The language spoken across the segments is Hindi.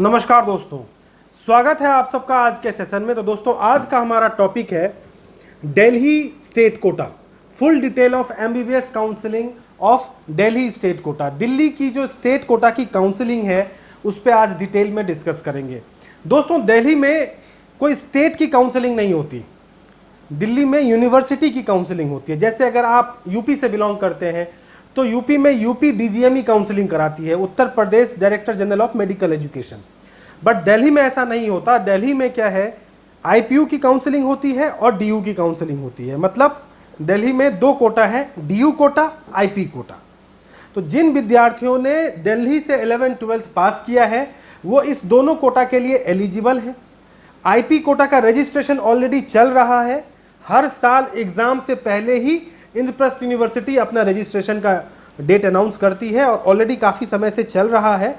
नमस्कार दोस्तों, स्वागत है आप सबका आज के सेशन में। तो दोस्तों आज का हमारा टॉपिक है Delhi state quota, full detail of MBBS counselling of Delhi state quota. Delhi की जो स्टेट कोटा की काउंसलिंग है उस पर आज डिटेल में डिस्कस करेंगे। दोस्तों दिल्ली में कोई स्टेट की काउंसलिंग नहीं होती, दिल्ली में यूनिवर्सिटी की काउंसलिंग होती है। जैसे अगर आप यूपी से बिलोंग करते हैं तो यूपी में यूपी डीजीएमई काउंसलिंग कराती है, Uttar Pradesh director general of medical education. But Delhi में ऐसा नहीं होता। दिल्ली में क्या है, आईपीयू की काउंसलिंग होती है और डीयू की काउंसलिंग होती है। मतलब दिल्ली में दो कोटा है, डीयू कोटा, आईपी कोटा। तो जिन विद्यार्थियों ने दिल्ली से 11th-12th पास किया है वो इस दोनों कोटा के लिए एलिजिबल हैं। आईपी कोटा का रजिस्ट्रेशन ऑलरेडी चल रहा है। हर साल एग्जाम से पहले ही इंद्रप्रस्थ यूनिवर्सिटी अपना रजिस्ट्रेशन का डेट अनाउंस करती है और ऑलरेडी काफ़ी समय से चल रहा है।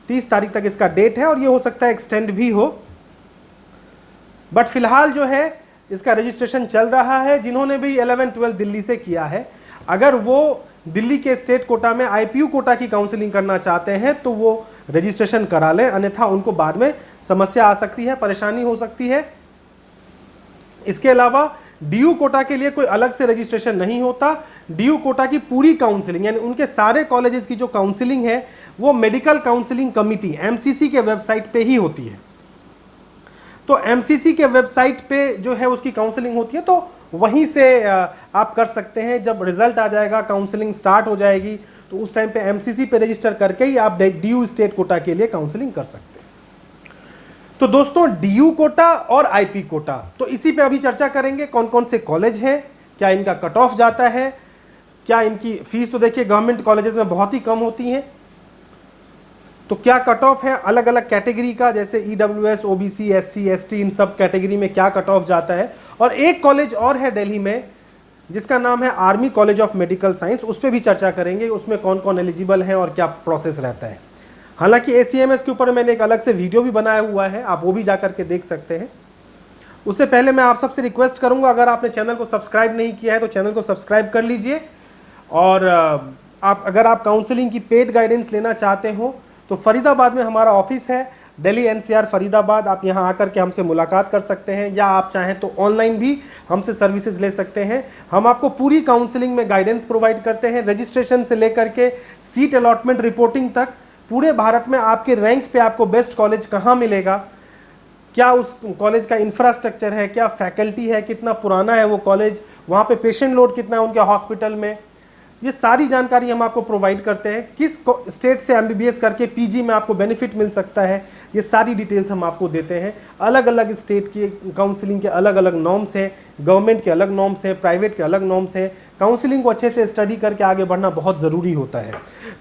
30 तारीख तक इसका डेट है और ये हो सकता है एक्सटेंड भी हो। बट फिलहाल जो है इसका रजिस्ट्रेशन चल रहा है। जिन्होंने भी 11th-12th दिल्ली से किया है, अगर वो दिल्ली के स्टेट कोटा में आईपीयू कोटा की काउंसलिंग करना चाहते हैं तो वो रजिस्ट्रेशन करा लें, अन्यथा उनको बाद में समस्या आ सकती है, परेशानी हो सकती है। इसके अलावा डीयू कोटा के लिए कोई अलग से रजिस्ट्रेशन नहीं होता। डीयू कोटा की पूरी काउंसलिंग यानी उनके सारे कॉलेजेस की जो काउंसलिंग है वो मेडिकल काउंसलिंग कमिटी एमसीसी के वेबसाइट पे ही होती है। तो एमसीसी के वेबसाइट पे जो है उसकी काउंसलिंग होती है, तो वहीं से आप कर सकते हैं। जब रिजल्ट आ जाएगा, काउंसलिंग स्टार्ट हो जाएगी, तो उस टाइम पे एमसीसी पे रजिस्टर करके ही आप डीयू स्टेट कोटा के लिए काउंसलिंग कर सकते हैं। तो दोस्तों डीयू कोटा और आईपी कोटा, तो इसी पे अभी चर्चा करेंगे। कौन कौन से कॉलेज हैं, क्या इनका कट ऑफ जाता है, क्या इनकी फीस, तो देखिए गवर्नमेंट कॉलेजेस में बहुत ही कम होती हैं, तो क्या कट ऑफ है अलग अलग कैटेगरी का, जैसे ईडब्ल्यूएस, ओबीसी, एससी, एसटी, इन सब कैटेगरी में क्या कट ऑफ जाता है। और एक कॉलेज और है दिल्ली में जिसका नाम है army college of medical science, उस पर भी चर्चा करेंगे, उसमें कौन कौन एलिजिबल है और क्या प्रोसेस रहता है। हालांकि एसीएमएस के ऊपर मैंने एक अलग से वीडियो भी बनाया हुआ है, आप वो भी जा करके देख सकते हैं। उससे पहले मैं आप सबसे रिक्वेस्ट करूंगा, अगर आपने चैनल को सब्सक्राइब नहीं किया है तो चैनल को सब्सक्राइब कर लीजिए। और अगर आप काउंसलिंग की पेड गाइडेंस लेना चाहते हो तो फरीदाबाद में हमारा ऑफिस है, दिल्ली एनसीआर फरीदाबाद। आप यहाँ आकर के हमसे मुलाकात कर सकते हैं, या आप चाहें तो ऑनलाइन भी हमसे सर्विसेज ले सकते हैं। हम आपको पूरी काउंसलिंग में गाइडेंस प्रोवाइड करते हैं, रजिस्ट्रेशन से लेकर के सीट अलॉटमेंट रिपोर्टिंग तक। पूरे भारत में आपके रैंक पे आपको बेस्ट कॉलेज कहाँ मिलेगा, क्या उस कॉलेज का इंफ्रास्ट्रक्चर है, क्या फैकल्टी है, कितना पुराना है वो कॉलेज, वहाँ पे पेशेंट लोड कितना है उनके हॉस्पिटल में, ये सारी जानकारी हम आपको प्रोवाइड करते हैं। किस स्टेट से एमबीबीएस करके पीजी में आपको बेनिफिट मिल सकता है, ये सारी डिटेल्स हम आपको देते हैं। अलग अलग स्टेट की काउंसलिंग के अलग अलग नॉर्म्स हैं, गवर्नमेंट के अलग नॉर्म्स हैं, प्राइवेट के अलग नॉर्म्स हैं। काउंसलिंग को अच्छे से स्टडी करके आगे बढ़ना बहुत ज़रूरी होता है।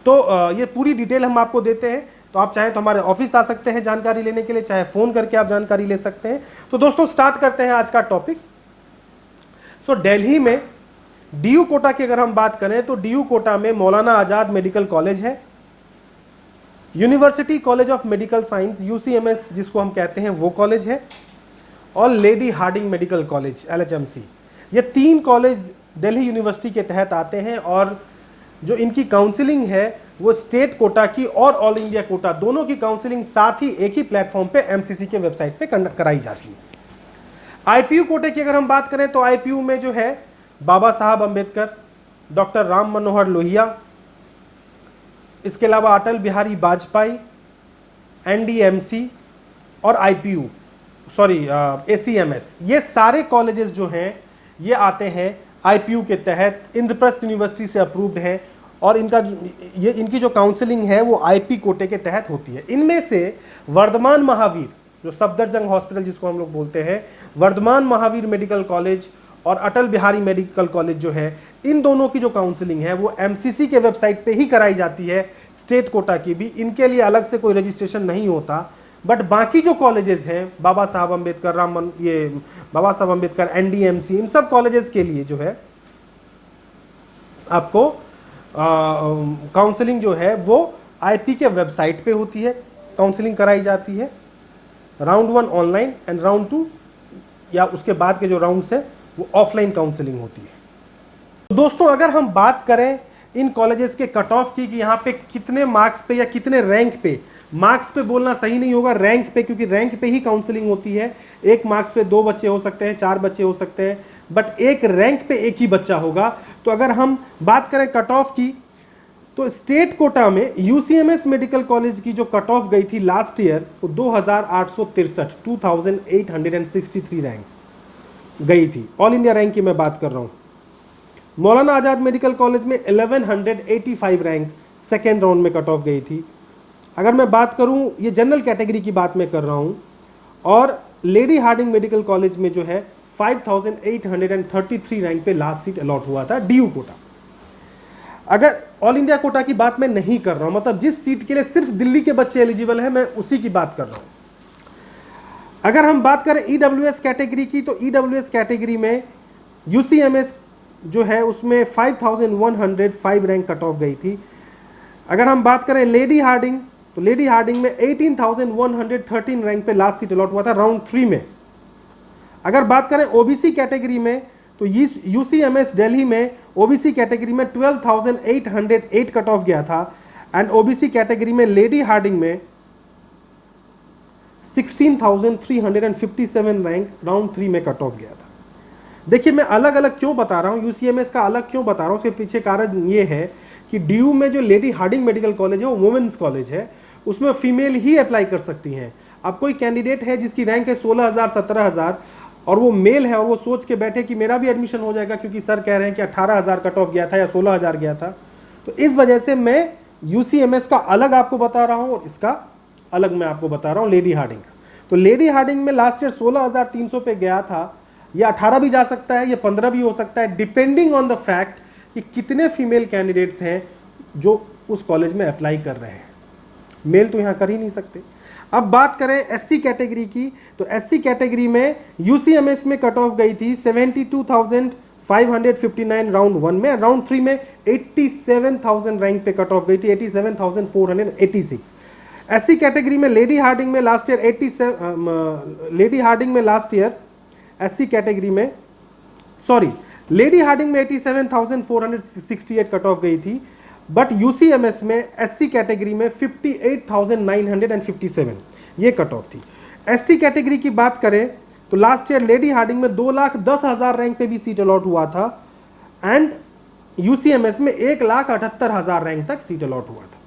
तो ये पूरी डिटेल हम आपको देते हैं। तो आप चाहें तो हमारे ऑफिस आ सकते हैं जानकारी लेने के लिए, चाहे फ़ोन करके आप जानकारी ले सकते हैं। तो दोस्तों स्टार्ट करते हैं आज का टॉपिक। सो दिल्ली में डीयू कोटा की अगर हम बात करें तो डीयू कोटा में मौलाना आज़ाद मेडिकल कॉलेज है, university college of medical science UCMS जिसको हम कहते हैं वो कॉलेज है, और lady Hardinge medical college LHMC. ये तीन कॉलेज दिल्ली यूनिवर्सिटी के तहत आते हैं और जो इनकी काउंसलिंग है वो स्टेट कोटा की और ऑल इंडिया कोटा दोनों की काउंसलिंग साथ ही एक ही प्लेटफॉर्म पे एमसीसी के वेबसाइट पे कराई जाती है। आईपीयू कोटे की अगर हम बात करें तो आईपीयू में जो है बाबा साहब अंबेडकर, डॉक्टर राम मनोहर लोहिया, इसके अलावा अटल बिहारी वाजपेयी, एनडीएमसी और आईपीयू एसीएमएस, ये सारे कॉलेजेस जो हैं ये आते हैं आईपीयू के तहत, इंद्रप्रस्थ यूनिवर्सिटी से अप्रूव्ड हैं। और इनकी जो काउंसलिंग है वो आईपी कोटे के तहत होती है। इनमें से वर्धमान महावीर, जो सफदरजंग हॉस्पिटल जिसको हम लोग बोलते हैं, वर्धमान महावीर मेडिकल कॉलेज और अटल बिहारी मेडिकल कॉलेज जो है, इन दोनों की जो काउंसलिंग है वो एमसीसी के वेबसाइट पे ही कराई जाती है। स्टेट कोटा की भी इनके लिए अलग से कोई रजिस्ट्रेशन नहीं होता। बट बाकी जो कॉलेजेस हैं, बाबा साहब अंबेडकर, एनडीएमसी, इन सब कॉलेजेस के लिए जो है आपको काउंसलिंग जो है वो आईपी के वेबसाइट पे होती है, काउंसलिंग कराई जाती है। राउंड 1 ऑनलाइन एंड राउंड 2 या उसके बाद के जो राउंड्स हैं वो ऑफलाइन काउंसलिंग होती है। तो दोस्तों अगर हम बात करें इन कॉलेजेस के कट ऑफ की कि यहाँ पे कितने मार्क्स पे या कितने रैंक पे, मार्क्स पे बोलना सही नहीं होगा, रैंक पे, क्योंकि रैंक पे ही काउंसलिंग होती है। एक मार्क्स पे 2 बच्चे हो सकते हैं, 4 बच्चे हो सकते हैं, बट एक रैंक पे एक ही बच्चा होगा। तो अगर हम बात करें कट ऑफ की, तो स्टेट कोटा में यूसीएमएस मेडिकल कॉलेज की जो कट ऑफ गई थी लास्ट ईयर, वो 2863 रैंक गई थी। ऑल इंडिया रैंक की मैं बात कर रहा हूँ। मौलाना आज़ाद मेडिकल कॉलेज में 1185 रैंक सेकेंड राउंड में कट ऑफ गई थी। अगर मैं बात करूं, ये जनरल कैटेगरी की बात मैं कर रहा हूं, और लेडी हार्डिंग मेडिकल कॉलेज में जो है 5833 रैंक पे लास्ट सीट अलॉट हुआ था डीयू कोटा। अगर ऑल इंडिया कोटा की बात मैं नहीं कर रहा हूं, मतलब जिस सीट के लिए सिर्फ दिल्ली के बच्चे एलिजिबल हैं, मैं उसी की बात कर रहा हूं। अगर हम बात करें ईडब्ल्यूएस कैटेगरी की, तो ईडब्ल्यूएस कैटेगरी में यूसीएमएस जो है उसमें 5105 रैंक कट ऑफ गई थी। अगर हम बात करें लेडी हार्डिंग, तो लेडी हार्डिंग में 18113 रैंक पे लास्ट सीट अलॉट हुआ था राउंड 3 में। अगर बात करें ओबीसी कैटेगरी में, तो यूसीएमएस दिल्ली में ओबीसी कैटेगरी में 12808 कट ऑफ गया था, एंड ओबीसी कैटेगरी में लेडी हार्डिंग में 16357 रैंक राउंड 3 में कट ऑफ गया था। देखिए, मैं अलग अलग क्यों बता रहा हूँ, यूसीएमएस का अलग क्यों बता रहा हूँ, उसके पीछे कारण ये है कि डीयू में जो लेडी हार्डिंग मेडिकल कॉलेज है वो वुमेन्स कॉलेज है, उसमें फीमेल ही अप्लाई कर सकती हैं। अब कोई कैंडिडेट है जिसकी रैंक है 16000 17000 और वो मेल है और वो सोच के बैठे कि मेरा भी एडमिशन हो जाएगा क्योंकि सर कह रहे हैं कि 18000 कट ऑफ गया था या 16000 गया था, तो इस वजह से मैं यूसीएमएस का अलग आपको बता रहा हूँ और इसका अलग मैं आपको बता रहा हूँ लेडी हार्डिंग का। तो लेडी हार्डिंग में लास्ट ईयर 16300 पे गया था, या 18 भी जा सकता है, या 15 भी हो सकता है, डिपेंडिंग ऑन द फैक्ट कि कितने फीमेल कैंडिडेट्स हैं जो उस कॉलेज में अप्लाई कर रहे हैं। मेल तो यहाँ कर ही नहीं सकते। अब बात करें एससी कैटेगरी की, तो एससी कैटेगरी में यूसीएमएस में कट ऑफ गई थी 72559 राउंड 1 में, राउंड 3 में 87,000 रैंक पे कट ऑफ गई थी, 87,486। एससी कैटेगरी में लेडी हार्डिंग में लास्ट ईयर एससी कैटेगरी में लेडी हार्डिंग में 87,468 कट ऑफ गई थी, बट यूसीएमएस में एससी कैटेगरी में 58,957 ये कट ऑफ थी। एसटी कैटेगरी की बात करें तो लास्ट ईयर लेडी हार्डिंग में 2,10,000 रैंक पे भी सीट अलॉट हुआ था, एंड यूसीएमएस में 1,78,000 रैंक तक सीट अलॉट हुआ था।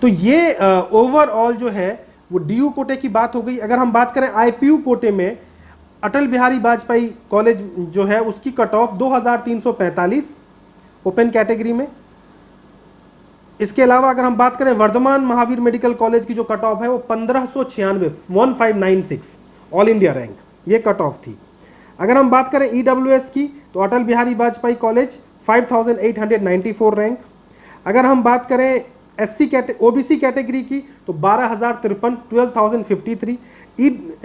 तो ये ओवरऑल जो है वो डीयू कोटे की बात हो गई। अगर हम बात करें आईपीयू कोटे में, अटल बिहारी वाजपेयी कॉलेज जो है उसकी कट ऑफ 2345 ओपन कैटेगरी में। इसके अलावा अगर हम बात करें वर्धमान महावीर मेडिकल कॉलेज की जो कट ऑफ है वो 1596 ऑल इंडिया रैंक ये कट ऑफ थी। अगर हम बात करें ईडब्ल्यूएस की, तो अटल बिहारी वाजपेयी कॉलेज 5894 रैंक। अगर हम बात करें ओबीसी कैटेगरी की, तो 12053 12053।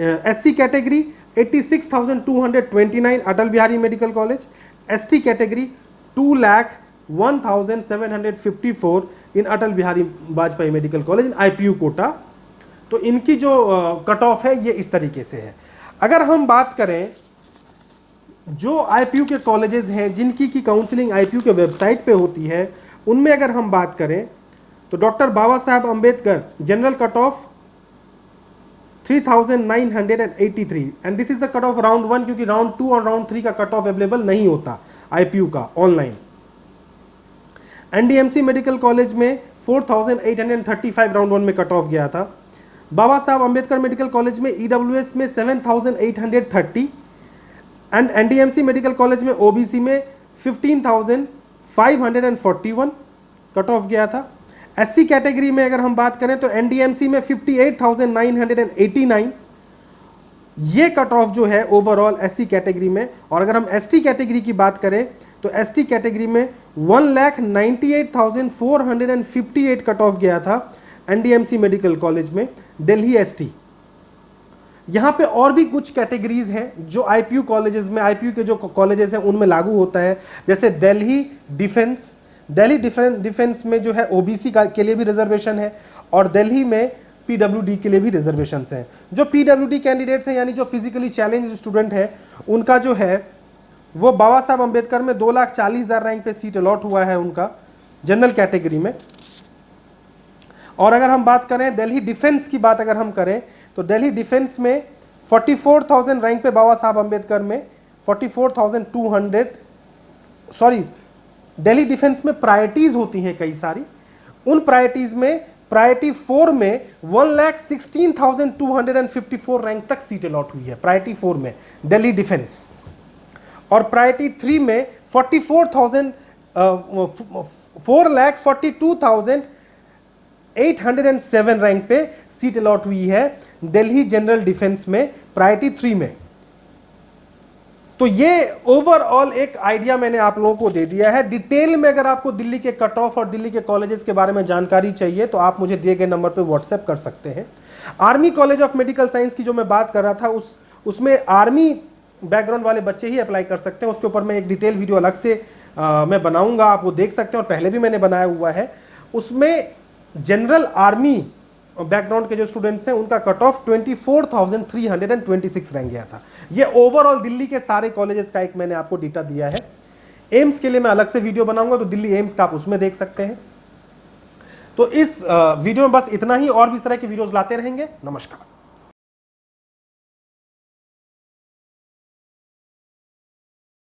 SC category 86,229 Atal Bihari medical college. ST category 2,01,754 in Atal Bihari Vajpayee medical college in IPU quota. तो इनकी जो कट ऑफ है ये इस तरीके से है। अगर हम बात करें जो आईपीयू के कॉलेजेस हैं जिनकी की काउंसलिंग आईपीयू के वेबसाइट पे होती है, उनमें अगर हम बात करें तो डॉक्टर बाबा साहब Ambedkar general cut off 3,983 and this is the cut off round 1, क्योंकि राउंड 2 और राउंड 3 का कट ऑफ अवेलेबल नहीं होता आईपीयू का ऑनलाइन। एनडीएमसी मेडिकल कॉलेज में 4,835 राउंड 1 में कट ऑफ गया था। बाबा साहब अंबेडकर मेडिकल कॉलेज में ईडब्ल्यूएस में 7,830 एंड एनडीएमसी मेडिकल कॉलेज में ओबीसी में 15,541 कट ऑफ गया था। एससी कैटेगरी में अगर हम बात करें तो एनडीएमसी में 58,989 ये कट ऑफ जो है ओवरऑल एससी कैटेगरी में। और अगर हम एसटी कैटेगरी की बात करें तो एसटी कैटेगरी में 1,98,458 कट ऑफ गया था एनडीएमसी मेडिकल कॉलेज में दिल्ली एसटी। यहाँ पे और भी कुछ कैटेगरीज हैं जो आईपीयू कॉलेजेस में, आईपीयू के जो कॉलेजेस हैं उनमें लागू होता है, जैसे दिल्ली डिफेंस में जो है ओबीसी के लिए भी रिजर्वेशन है, और दिल्ली में पीडब्ल्यूडी के लिए भी रिजर्वेशन हैं। जो पीडब्ल्यूडी कैंडिडेट्स हैं यानी जो फिजिकली चैलेंज स्टूडेंट हैं उनका जो है वो बाबा साहब अम्बेडकर में 2,40,000 रैंक पे सीट अलॉट हुआ है उनका जनरल कैटेगरी में। और अगर हम बात करें दिल्ली डिफेंस की बात अगर हम करें तो दिल्ली डिफेंस में 44,000 रैंक पे बाबा साहब अम्बेडकर में 44,200 सॉरी दिल्ली डिफेंस में प्रायोरिटीज होती हैं कई सारी, उन प्रायोरिटीज में प्रायोरिटी 4 में 1,16,254 रैंक तक सीट अलॉट हुई है प्रायोरिटी 4 में दिल्ली डिफेंस। और प्रायोरिटी 3 में 4,42,807 रैंक पे सीट अलॉट हुई है दिल्ली जनरल डिफेंस में प्रायोरिटी 3 में। तो ये ओवरऑल एक आइडिया मैंने आप लोगों को दे दिया है। डिटेल में अगर आपको दिल्ली के कट ऑफ और दिल्ली के कॉलेजेस के बारे में जानकारी चाहिए तो आप मुझे दिए गए नंबर पे व्हाट्सएप कर सकते हैं। Army college of medical science की जो मैं बात कर रहा था उसमें आर्मी बैकग्राउंड वाले बच्चे ही अप्लाई कर सकते हैं। उसके ऊपर मैं एक डिटेल वीडियो अलग से मैं बनाऊंगा, आप वो देख सकते हैं, और पहले भी मैंने बनाया हुआ है। उसमें जनरल आर्मी बैकग्राउंड के जो स्टूडेंट्स हैं उनका कट ऑफ 24,326 रैंक गया था। ये ओवरऑल दिल्ली के सारे कॉलेजेस का एक मैंने आपको डेटा दिया है। एम्स के लिए मैं अलग से वीडियो बनाऊंगा, तो दिल्ली एम्स का आप उसमें देख सकते हैं। तो इस वीडियो में बस इतना ही, और भी इस तरह के वीडियोस लाते रहेंगे। नमस्कार।